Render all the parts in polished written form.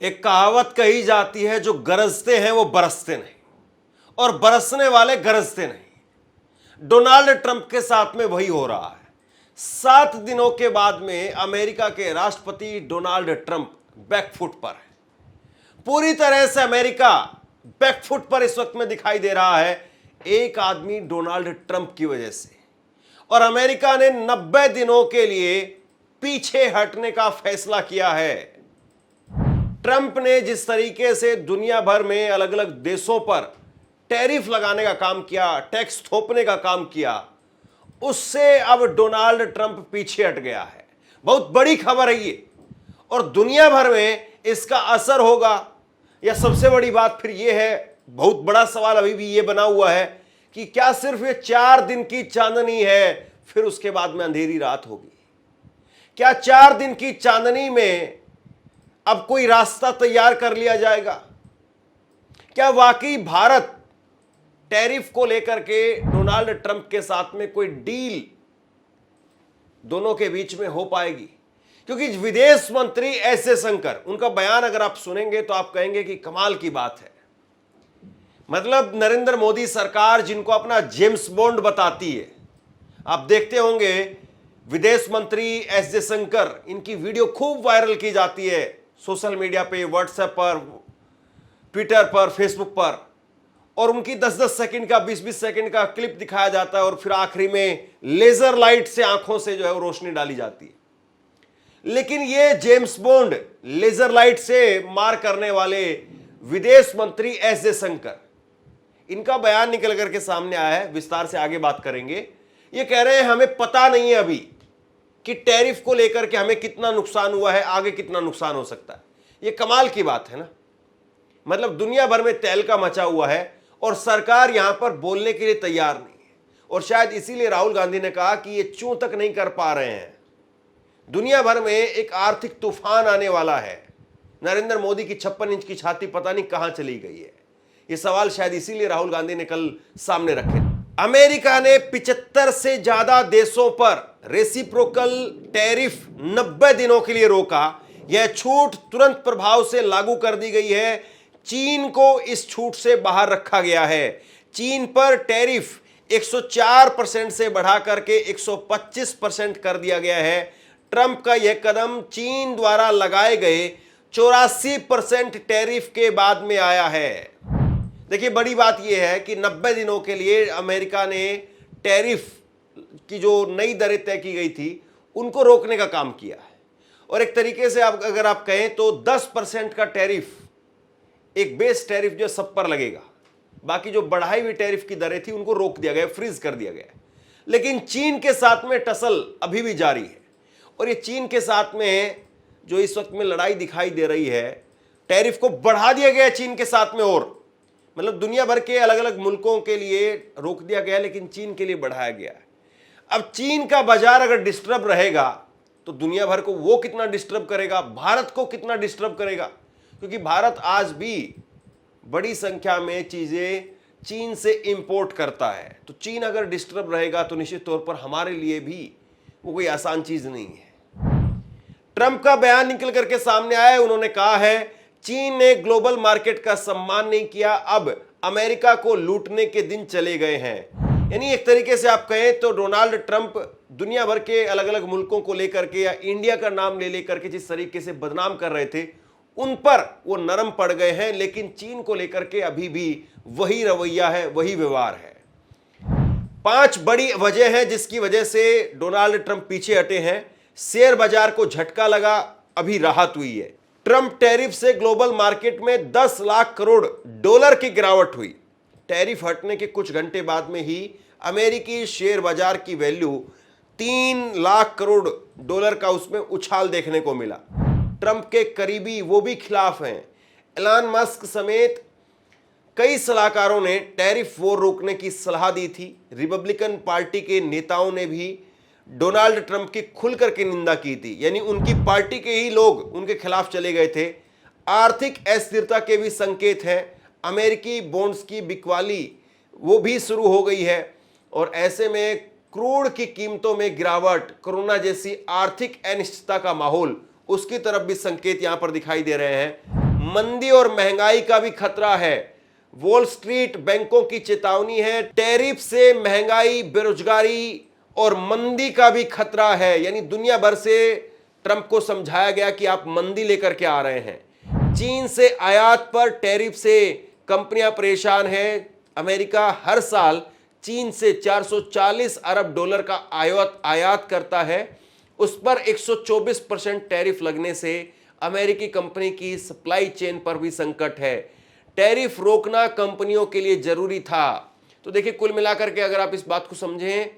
एक कहावत कही जाती है, जो गरजते हैं वो बरसते नहीं और बरसने वाले गरजते नहीं। डोनाल्ड ट्रंप के साथ में वही हो रहा है। 7 दिनों के बाद में अमेरिका के राष्ट्रपति डोनाल्ड ट्रंप बैकफुट पर है। पूरी तरह से अमेरिका बैकफुट पर इस वक्त में दिखाई दे रहा है, एक आदमी डोनाल्ड ट्रंप की वजह से। और अमेरिका ने 90 दिनों के लिए पीछे हटने का फैसला किया है। ट्रंप ने जिस तरीके से दुनिया भर में अलग अलग देशों पर टैरिफ लगाने का काम किया, टैक्स थोपने का काम किया, उससे अब डोनाल्ड ट्रंप पीछे हट गया है। बहुत बड़ी खबर है ये, और दुनिया भर में इसका असर होगा। या सबसे बड़ी बात फिर यह है, बहुत बड़ा सवाल अभी भी यह बना हुआ है कि क्या सिर्फ ये 4 दिन की चांदनी है, फिर उसके बाद में अंधेरी रात होगी? क्या 4 दिन की चांदनी में अब कोई रास्ता तैयार कर लिया जाएगा? क्या वाकई भारत टैरिफ को लेकर के डोनाल्ड ट्रंप के साथ में कोई डील दोनों के बीच में हो पाएगी? क्योंकि विदेश मंत्री एस जयशंकर, उनका बयान अगर आप सुनेंगे तो आप कहेंगे कि कमाल की बात है। मतलब नरेंद्र मोदी सरकार जिनको अपना जेम्स बॉन्ड बताती है, आप देखते होंगे विदेश मंत्री एस जयशंकर, इनकी वीडियो खूब वायरल की जाती है सोशल मीडिया पे, व्हाट्सएप पर, ट्विटर पर, फेसबुक पर, और उनकी 10-10 सेकंड का, 20-20 सेकंड का क्लिप दिखाया जाता है और फिर आखिरी में लेजर लाइट से आंखों से जो है वो रोशनी डाली जाती है। लेकिन ये जेम्स बॉन्ड लेजर लाइट से मार करने वाले विदेश मंत्री एस जयशंकर, इनका बयान निकल करके सामने आया है, विस्तार से आगे बात करेंगे। ये कह रहे हैं हमें पता नहीं है अभी कि टैरिफ को लेकर के हमें कितना नुकसान हुआ है, आगे कितना नुकसान हो सकता है। ये कमाल की बात है ना। मतलब दुनिया भर में तहलका मचा हुआ है और सरकार यहां पर बोलने के लिए तैयार नहीं है। और शायद इसीलिए राहुल गांधी ने कहा कि ये चूं तक नहीं कर पा रहे हैं। दुनिया भर में एक आर्थिक तूफान आने वाला है। नरेंद्र मोदी की 56 इंच की छाती पता नहीं कहां चली गई है। ये सवाल शायद इसीलिए राहुल गांधी ने कल सामने रखे। अमेरिका ने 75 से ज्यादा देशों पर रेसिप्रोकल टैरिफ 90 दिनों के लिए रोका। यह छूट तुरंत प्रभाव से लागू कर दी गई है। चीन को इस छूट से बाहर रखा गया है। चीन पर टैरिफ 104% से बढ़ा करके 125% कर दिया गया है। ट्रंप का यह कदम चीन द्वारा लगाए गए 84% टैरिफ के बाद में आया है। देखिए, बड़ी बात यह है कि 90 दिनों के लिए अमेरिका ने टैरिफ की जो नई दरें तय की गई थी, उनको रोकने का काम किया है। और एक तरीके से अगर आप कहें तो 10% का टैरिफ, एक बेस टैरिफ जो सब पर लगेगा, बाकी जो बढ़ाई हुई टैरिफ की दरें थी उनको रोक दिया गया, फ्रीज कर दिया गया। लेकिन चीन के साथ में टसल अभी भी जारी है। और ये चीन के साथ में जो इस वक्त में लड़ाई दिखाई दे रही है, टैरिफ को बढ़ा दिया गया चीन के साथ में, और मतलब दुनिया भर के अलग अलग मुल्कों के लिए रोक दिया गया, लेकिन चीन के लिए बढ़ाया गया है। अब चीन का बाजार अगर डिस्टर्ब रहेगा तो दुनिया भर को वो कितना डिस्टर्ब करेगा, भारत को कितना डिस्टर्ब करेगा? क्योंकि भारत आज भी बड़ी संख्या में चीजें चीन से इंपोर्ट करता है। तो चीन अगर डिस्टर्ब रहेगा तो निश्चित तौर पर हमारे लिए भी वो कोई आसान चीज नहीं है। ट्रंप का बयान निकल करके सामने आया है। उन्होंने कहा है चीन ने ग्लोबल मार्केट का सम्मान नहीं किया, अब अमेरिका को लूटने के दिन चले गए हैं। यानी एक तरीके से आप कहें तो डोनाल्ड ट्रंप दुनिया भर के अलग अलग मुल्कों को लेकर के या इंडिया का नाम ले लेकर के जिस तरीके से बदनाम कर रहे थे, उन पर वो नरम पड़ गए हैं। लेकिन चीन को लेकर के अभी भी वही रवैया है, वही व्यवहार है। 5 बड़ी वजह है जिसकी वजह से डोनाल्ड ट्रंप पीछे हटे हैं। शेयर बाजार को झटका लगा, अभी राहत हुई है। ट्रंप टैरिफ से ग्लोबल मार्केट में 10 लाख करोड़ डॉलर की गिरावट हुई। टैरिफ हटने के कुछ घंटे बाद में ही अमेरिकी शेयर बाजार की वैल्यू 3 लाख करोड़ डॉलर का उसमें उछाल देखने को मिला। ट्रंप के करीबी वो भी खिलाफ हैं। एलन मस्क समेत कई सलाहकारों ने टैरिफ वॉर रोकने की सलाह दी थी। रिपब्लिकन पार्टी के नेताओं ने भी डोनाल्ड ट्रंप की खुलकर के निंदा की थी। यानी उनकी पार्टी के ही लोग उनके खिलाफ चले गए थे। आर्थिक अस्थिरता के भी संकेत हैं। अमेरिकी बॉन्ड्स की बिकवाली वो भी शुरू हो गई है, और ऐसे में क्रूड की कीमतों में गिरावट, कोरोना जैसी आर्थिक अनिश्चितता का माहौल, उसकी तरफ भी संकेत यहां पर दिखाई दे रहे हैं। मंदी और महंगाई का भी खतरा है। वॉल स्ट्रीट बैंकों की चेतावनी है, टैरिफ से महंगाई, बेरोजगारी और मंदी का भी खतरा है। यानी दुनिया भर से ट्रंप को समझाया गया कि आप मंदी लेकर के आ रहे हैं। चीन से आयात पर टैरिफ से कंपनियां परेशान हैं। अमेरिका हर साल चीन से 440 अरब डॉलर का आयात करता है। उस पर 124% टैरिफ लगने से अमेरिकी कंपनी की सप्लाई चेन पर भी संकट है। टैरिफ रोकना कंपनियों के लिए जरूरी था। तो देखिए, कुल मिलाकर के अगर आप इस बात को समझें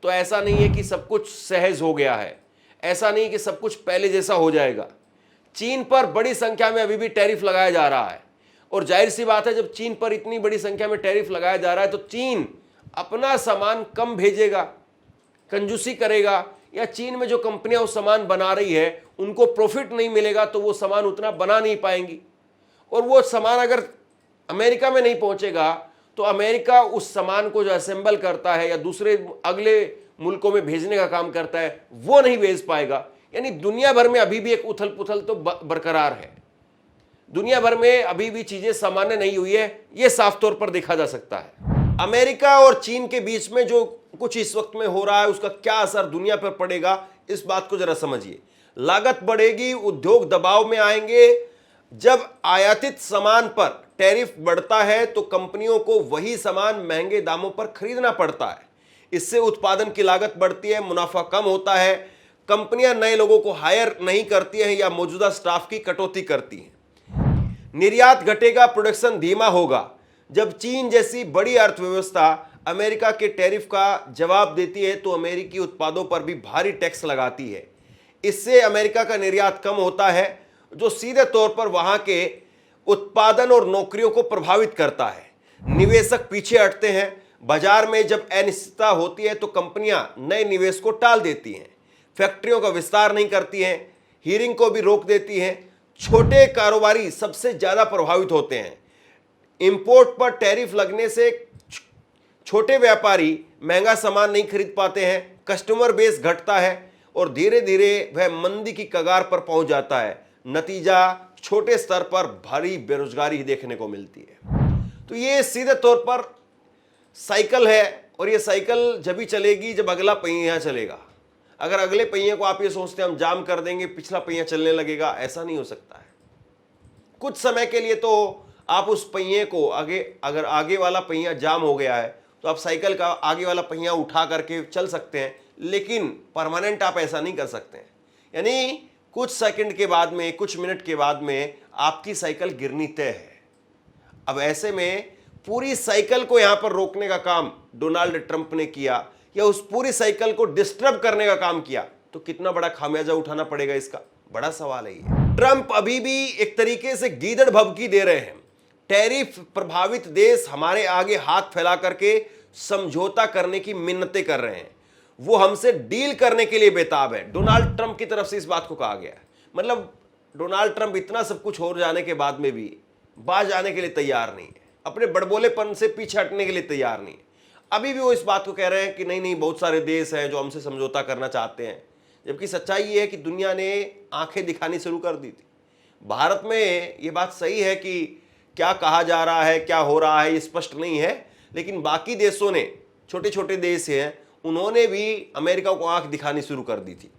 तो ऐसा नहीं है कि सब कुछ सहज हो गया है, ऐसा नहीं कि सब कुछ पहले जैसा हो जाएगा। चीन पर बड़ी संख्या में अभी भी टैरिफ लगाया जा रहा है और जाहिर सी बात है, जब चीन पर इतनी बड़ी संख्या में टैरिफ लगाया जा रहा है तो चीन अपना सामान कम भेजेगा, कंजूसी करेगा, या चीन में जो कंपनियां उस सामान बना रही है उनको प्रॉफिट नहीं मिलेगा तो वो सामान उतना बना नहीं पाएंगी। और वो सामान अगर अमेरिका में नहीं पहुंचेगा तो अमेरिका उस सामान को जो असेंबल करता है या दूसरे अगले मुल्कों में भेजने का काम करता है वो नहीं भेज पाएगा। यानी दुनिया भर में अभी भी एक उथल पुथल तो बरकरार है। दुनिया भर में अभी भी चीजें सामान्य नहीं हुई है, यह साफ तौर पर देखा जा सकता है। अमेरिका और चीन के बीच में जो कुछ इस वक्त में हो रहा है उसका क्या असर दुनिया पर पड़ेगा, इस बात को जरा समझिए। लागत बढ़ेगी, उद्योग दबाव में आएंगे। जब आयातित सामान पर टैरिफ बढ़ता है तो कंपनियों को वही सामान महंगे दामों पर खरीदना पड़ता है। इससे उत्पादन की लागत बढ़ती है, मुनाफा कम होता है, कंपनियां नए लोगों को हायर नहीं करती हैं या मौजूदा स्टाफ की कटौती करती हैं। निर्यात घटेगा, प्रोडक्शन धीमा होगा। जब चीन जैसी बड़ी अर्थव्यवस्था अमेरिका के टैरिफ का जवाब देती है तो अमेरिकी उत्पादों पर भी भारी टैक्स लगाती है। इससे अमेरिका का निर्यात कम होता है, जो सीधे तौर पर वहां के उत्पादन और नौकरियों को प्रभावित करता है। निवेशक पीछे हटते हैं। बाजार में जब अनिश्चितता होती है तो कंपनियां नए निवेश को टाल देती हैं, फैक्ट्रियों का विस्तार नहीं करती हैं, हियरिंग को भी रोक देती हैं। छोटे कारोबारी सबसे ज्यादा प्रभावित होते हैं। इंपोर्ट पर टैरिफ लगने से छोटे व्यापारी महंगा सामान नहीं खरीद पाते हैं, कस्टमर बेस घटता है और धीरे धीरे वह मंदी की कगार पर पहुंच जाता है। नतीजा छोटे स्तर पर भारी बेरोजगारी देखने को मिलती है। तो ये सीधे तौर पर साइकिल है और ये साइकिल जब भी चलेगी जब अगला पहिया चलेगा। अगर अगले पहिए को आप ये सोचते हैं हम जाम कर देंगे, पिछला पहिया चलने लगेगा, ऐसा नहीं हो सकता है। कुछ समय के लिए तो आप उस पहिए को अगर आगे वाला पहिया जाम हो गया है तो आप साइकिल का आगे वाला पहिया उठा करके चल सकते हैं, लेकिन परमानेंट आप ऐसा नहीं कर सकते हैं। यानी कुछ सेकंड के बाद में, कुछ मिनट के बाद में आपकी साइकिल गिरनी तय है। अब ऐसे में पूरी साइकिल को यहां पर रोकने का काम डोनाल्ड ट्रंप ने किया या उस पूरी साइकिल को डिस्टर्ब करने का काम किया तो कितना बड़ा खामियाजा उठाना पड़ेगा, इसका बड़ा सवाल है ये। ट्रंप अभी भी एक तरीके से गीदड़ भभकी दे रहे हैं। टैरिफ प्रभावित देश हमारे आगे हाथ फैला करके समझौता करने की मिन्नतें कर रहे हैं, वो हमसे डील करने के लिए बेताब है। डोनाल्ड ट्रंप की तरफ से इस बात को कहा गया है। मतलब डोनाल्ड ट्रंप इतना सब कुछ हो जाने के बाद में भी बाज आने के लिए तैयार नहीं है, अपने बड़बोलेपन से पीछे हटने के लिए तैयार नहीं है। अभी भी वो इस बात को कह रहे हैं कि नहीं नहीं, बहुत सारे देश हैं जो हमसे समझौता करना चाहते हैं, जबकि सच्चाई ये है कि दुनिया ने आंखें दिखानी शुरू कर दी थी। भारत में ये बात सही है कि क्या कहा जा रहा है, क्या हो रहा है, ये स्पष्ट नहीं है, लेकिन बाकी देशों ने, छोटे छोटे देश हैं, उन्होंने भी अमेरिका को आंख दिखानी शुरू कर दी थी।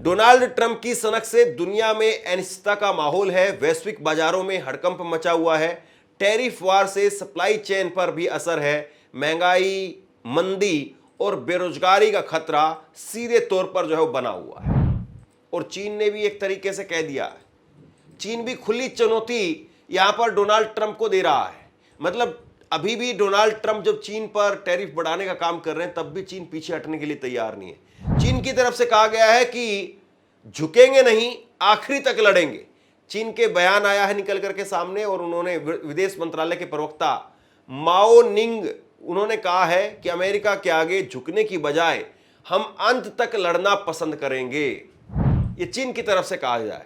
डोनाल्ड ट्रंप की सनक से दुनिया में अनिश्चितता का माहौल है, वैश्विक बाजारों में हड़कंप मचा हुआ है, टैरिफ वार से सप्लाई चेन पर भी असर है, महंगाई, मंदी और बेरोजगारी का खतरा सीधे तौर पर जो है वो बना हुआ है। और चीन ने भी एक तरीके से कह दिया, चीन भी खुली चुनौती यहां पर डोनाल्ड ट्रंप को दे रहा है। मतलब अभी भी डोनाल्ड ट्रंप जब चीन पर टैरिफ बढ़ाने का काम कर रहे हैं तब भी चीन पीछे हटने के लिए तैयार नहीं है। चीन की तरफ से कहा गया है कि झुकेंगे नहीं, आखिरी तक लड़ेंगे। चीन के बयान आया है निकल करके सामने और उन्होंने विदेश मंत्रालय के प्रवक्ता माओ निंग, उन्होंने कहा है कि अमेरिका के आगे झुकने की बजाय हम अंत तक लड़ना पसंद करेंगे। ये चीन की तरफ से कहा जाए,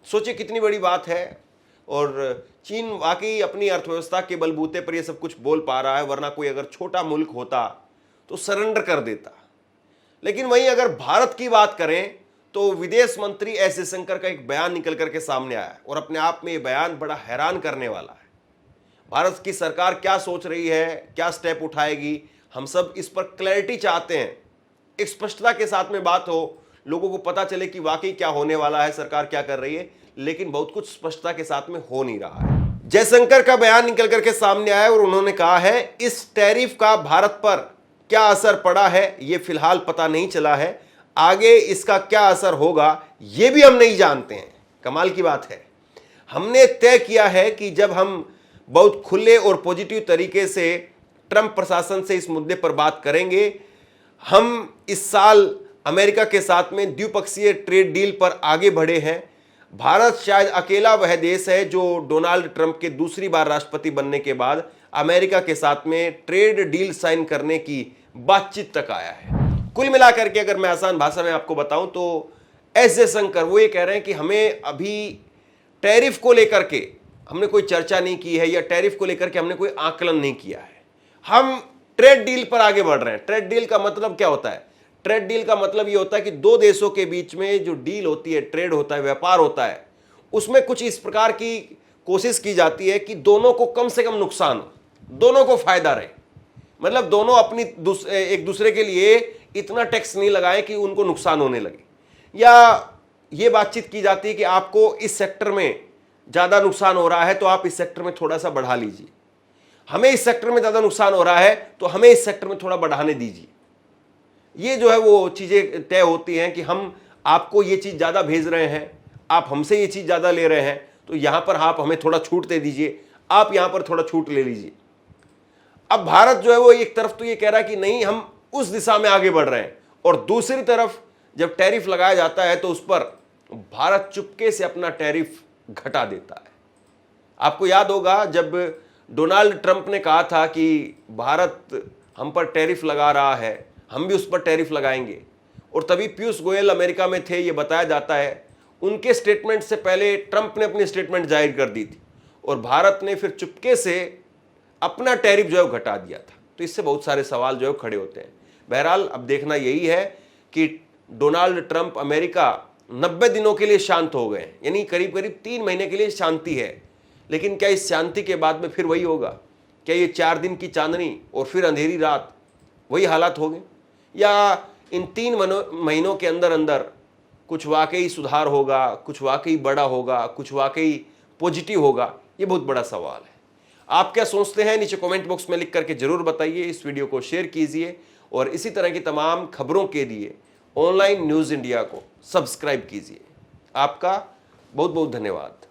सोचिए कितनी बड़ी बात है। और चीन वाकई अपनी अर्थव्यवस्था के बलबूते पर ये सब कुछ बोल पा रहा है, वरना कोई अगर छोटा मुल्क होता तो सरेंडर कर देता। लेकिन वहीं अगर भारत की बात करें तो विदेश मंत्री एस जयशंकर का एक बयान निकल करके सामने आया और अपने आप में ये बयान बड़ा हैरान करने वाला है। भारत की सरकार क्या सोच रही है, क्या स्टेप उठाएगी, हम सब इस पर क्लैरिटी चाहते हैं। एक स्पष्टता के साथ में बात हो, लोगों को पता चले कि वाकई क्या होने वाला है, सरकार क्या कर रही है, लेकिन बहुत कुछ स्पष्टता के साथ में हो नहीं रहा है। जयशंकर का बयान निकल करके सामने आया और उन्होंने कहा है इस टैरिफ का भारत पर क्या असर पड़ा है ये फिलहाल पता नहीं चला है, आगे इसका क्या असर होगा ये भी हम नहीं जानते हैं। कमाल की बात है, हमने तय किया है कि जब हम बहुत खुले और पॉजिटिव तरीके से ट्रंप प्रशासन से इस मुद्दे पर बात करेंगे, हम इस साल अमेरिका के साथ में द्विपक्षीय ट्रेड डील पर आगे बढ़े हैं। भारत शायद अकेला वह देश है जो डोनाल्ड ट्रंप के दूसरी बार राष्ट्रपति बनने के बाद अमेरिका के साथ में ट्रेड डील साइन करने की बातचीत तक आया है। कुल मिलाकर के अगर मैं आसान भाषा में आपको बताऊं तो एस जयशंकर वो ये कह रहे हैं कि हमें अभी टैरिफ को लेकर के हमने कोई चर्चा नहीं की है या टैरिफ को लेकर के हमने कोई आकलन नहीं किया है, हम ट्रेड डील पर आगे बढ़ रहे हैं। ट्रेड डील का मतलब क्या होता है? ट्रेड डील का मतलब ये होता है कि दो देशों के बीच में जो डील होती है, ट्रेड होता है, व्यापार होता है, उसमें कुछ इस प्रकार की कोशिश की जाती है कि दोनों को कम से कम नुकसान हो, दोनों को फायदा रहे। मतलब दोनों अपनी एक दूसरे के लिए इतना टैक्स नहीं लगाएं कि उनको नुकसान होने लगे, या ये बातचीत की जाती है कि आपको इस सेक्टर में ज़्यादा नुकसान हो रहा है तो आप इस सेक्टर में थोड़ा सा बढ़ा लीजिए, हमें इस सेक्टर में ज़्यादा नुकसान हो रहा है तो हमें इस सेक्टर में थोड़ा बढ़ाने दीजिए। ये जो है वो चीज़ें तय होती हैं कि हम आपको ये चीज़ ज़्यादा भेज रहे हैं, आप हमसे ये चीज़ ज़्यादा ले रहे हैं, तो यहाँ पर आप हमें थोड़ा छूट दे दीजिए, आप यहाँ पर थोड़ा छूट ले लीजिए। अब भारत जो है वो एक तरफ तो ये कह रहा है कि नहीं हम उस दिशा में आगे बढ़ रहे हैं, और दूसरी तरफ जब टैरिफ लगाया जाता है तो उस पर भारत चुपके से अपना टैरिफ घटा देता है। आपको याद होगा जब डोनाल्ड ट्रंप ने कहा था कि भारत हम पर टैरिफ लगा रहा है, हम भी उस पर टैरिफ लगाएंगे, और तभी पीयूष गोयल अमेरिका में थे, ये बताया जाता है। उनके स्टेटमेंट से पहले ट्रंप ने अपनी स्टेटमेंट जाहिर कर दी थी और भारत ने फिर चुपके से अपना टैरिफ जो है घटा दिया था। तो इससे बहुत सारे सवाल जो है खड़े होते हैं। बहरहाल अब देखना यही है कि डोनाल्ड ट्रंप अमेरिका 90 दिनों के लिए शांत हो गए, यानी करीब करीब 3 महीने के लिए शांति है, लेकिन क्या इस शांति के बाद में फिर वही होगा? क्या ये 4 दिन की चांदनी और फिर अंधेरी रात वही हालात हो गए, या इन 3 महीनों के अंदर अंदर कुछ वाकई सुधार होगा, कुछ वाकई बड़ा होगा, कुछ वाकई पॉजिटिव होगा? ये बहुत बड़ा सवाल है। आप क्या सोचते हैं नीचे कमेंट बॉक्स में लिख करके जरूर बताइए। इस वीडियो को शेयर कीजिए और इसी तरह की तमाम खबरों के लिए ऑनलाइन न्यूज़ इंडिया को सब्सक्राइब कीजिए। आपका बहुत बहुत धन्यवाद।